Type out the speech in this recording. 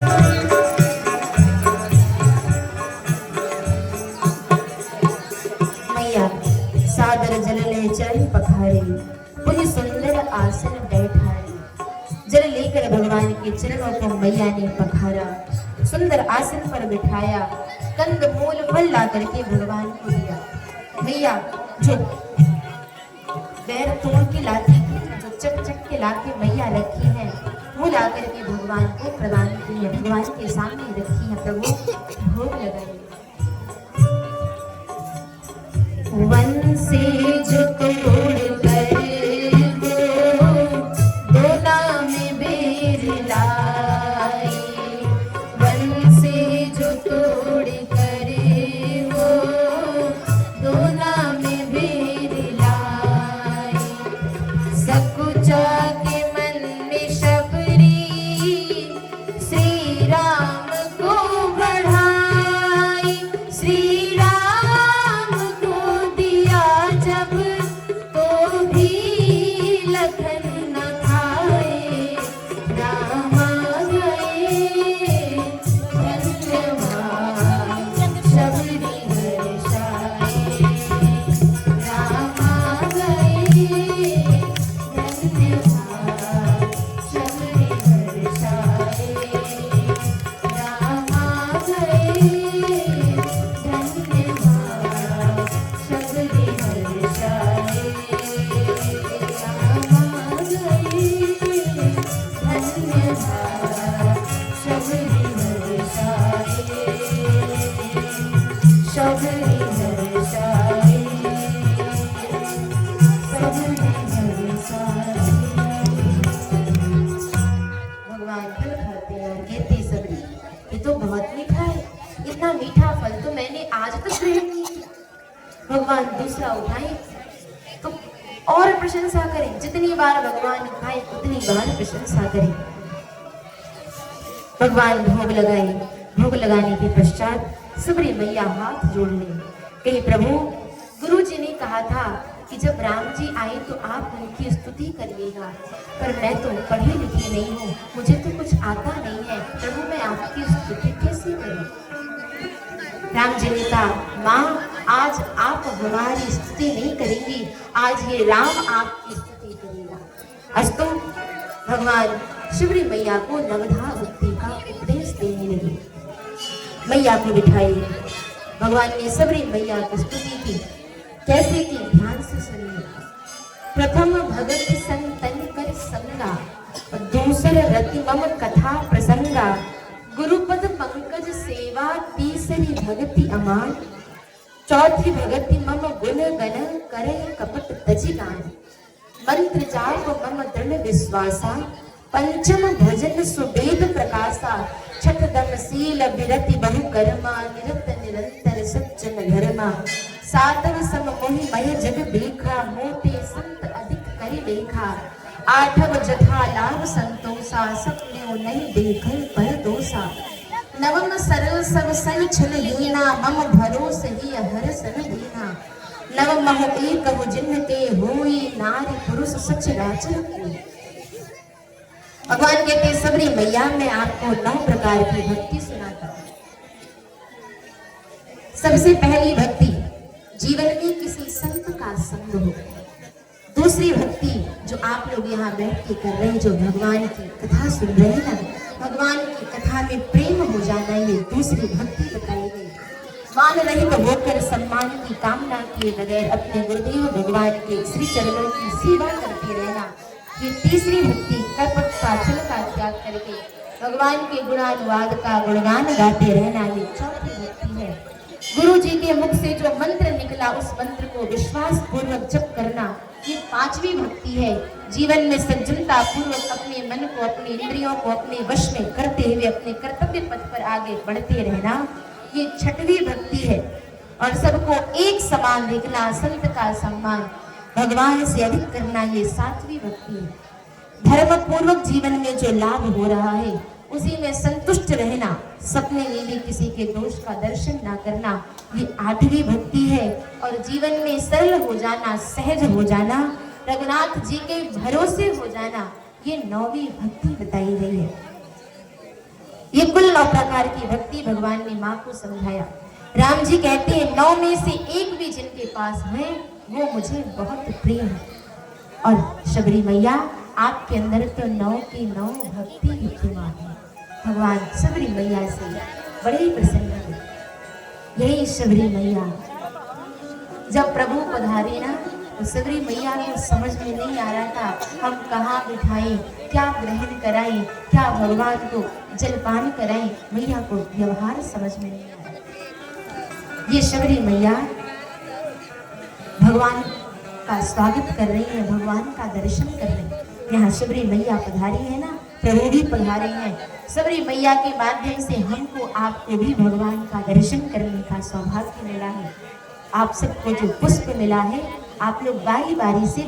मैया सादर जल ले चरण पखारे, पुनि सुंदर आसन बैठाए। जल लेकर भगवान के चरणों को मैया ने पखारा, सुंदर आसन पर बिठाया, कंद मूल फल ला करके भगवान को दिया। मैया जो बैर तोड़ के लाती थी, जो चक चक के लाके मैया रखी है, वो ला करके भगवान को प्रदान की है, भगवान के सामने रखी है। प्रभु भोग लगाइए। वन से जो तोड़ कर दोना में बेर लाई, वन से जो तोड़ कर वो दोना में बेर लाई, सकुचा के मन में शबरी श्री राम को बढ़ाई, श्री राम को दिया जब तो भी लखन न खाए, राम आ गए धन्यवाद शबरी हर्षाए, राम आ गए धन्यवाद शबरी हर्षाए, राम आ गए धन्यवाद शबरी हर्षाए, राम आ गए धन्यवाद शबरी हर्षाए, शबरी हर्षाए, शबरी हर्षाए। भगवान फल खाते हैं और कहते सबरी, ये तो बहुत मीठा है, इतना मीठा फल तो मैंने आज तक ग्रहण नहीं किया। भगवान दूसरा उठाए तो और प्रशंसा करें, जितनी बार भगवान खाए उतनी बार प्रशंसा करें। भगवान भोग लगाए, भोग लगाने के पश्चात सबरी मैया हाथ जोड़ ले, कहे प्रभु गुरु जी ने कहा था कि जब राम जी आए तो आप उनकी स्तुति करिएगा, पर मैं तो पढ़ी लिखी नहीं हूँ, मुझे तो कुछ आता नहीं है, प्रभु मैं आपकी स्तुति कैसे करूँ। राम जी ने कहा माँ आज आप हमारी स्तुति नहीं करेंगी, आज ये राम आपकी स्तुति करेगा। अस्तु भगवान शिवरी मैया को नवधा भक्ति का उपदेश देने लगे। मैया को बिठाई, भगवान ने सबरी मैया की स्तुति की। कैसे की ध्यान से सुनिए। प्रथम भगत संतन कर संगा, दूसर रति मम कथा प्रसंगा, गुरुपद पंकज सेवा, तीसरी भगति अमान, चौथी भगति मम गुण गण करे कपट तजि गान, मंत्र जाप मम दृढ़ विश्वासा, पंचम भजन सुवेद प्रकाशा, छठ दम शील विरति बहु कर्मा, निरत निरंतर सज्जन धर्मा, सातव सम मोहि मय जग देखा, मोटे संत अधिक करि लेखा, आठव जथा लाभ संतोषा, सपने नहीं देखै पर दोषा, नवम सरल सब सन छल हीना, मम भरोस ही हर सन दीना, नव मह एक हो जिन ते होई, नारी पुरुष सच राचन की। भगवान कहते सबरी मैया मैं आपको 9 प्रकार की भक्ति सुनाता हूँ। सबसे पहली भक्ति जीवन में किसी संत का संग हो। दूसरी भक्ति जो आप लोग यहाँ बैठ के कर रहे हैं, जो भगवान की कथा सुन रहे हैं ना, भगवान की कथा में प्रेम हो जाना, ये दूसरी भक्ति बताई गई। मान रहित होकर सम्मान की कामना किए बगैर अपने गुरुदेव भगवान के श्री चरणों की सेवा करते रहना, ये तीसरी भक्ति। कपट का छल का त्याग करके भगवान के गुणानुवाद का गुणगान गाते रहना, ये चौथी भक्ति है। गुरु जी के मुख से जो मंत्र निकला उस मंत्र को विश्वास पूर्वक जप करना, ये 5वीं भक्ति है। जीवन में सज्जनता पूर्वक अपने मन को, अपनी इंद्रियों को अपने वश में करते हुए अपने कर्तव्य पथ पर आगे बढ़ते रहना, ये 6वीं भक्ति है। और सबको एक समान देखना, संत का सम्मान भगवान से अधिक करना, ये 7वीं भक्ति है। धर्म पूर्वक जीवन में जो लाभ हो रहा है उसी में संतुष्ट रहना, सपने में भी किसी के दोष का दर्शन ना करना, ये 8वीं भक्ति है। और जीवन में सरल हो जाना, सहज हो जाना, रघुनाथ जी के भरोसे हो जाना, ये 9वीं भक्ति बताई गई है। ये प्रकार की भक्ति भगवान ने माँ को समझाया। राम जी कहते हैं 9 में से एक भी जिनके पास है वो मुझे बहुत प्रिय है। और शबरी मैया आपके अंदर तो 9 की 9 भक्ति विद्यमान है। भगवान शबरी मैया से बड़े ही प्रसन्न है। यही शबरी मैया जब प्रभु पधारे ना तो शबरी मैया को समझ में नहीं आ रहा था हम कहाँ बिठाएं, क्या ग्रहण कराएं, क्या भगवान को जलपान कराएं। मैया को व्यवहार समझ में नहीं आ रहा। ये शबरी मैया भगवान का स्वागत कर रही है, भगवान का दर्शन कर रही है। यहाँ शबरी मैया पधारी है ना, प्रभु भी पधारे हैं। शबरी मैया के माध्यम से हमको आपको भी भगवान का दर्शन करने का सौभाग्य मिला है। आप सबको जो पुष्प मिला है आप लोग बारी बारी से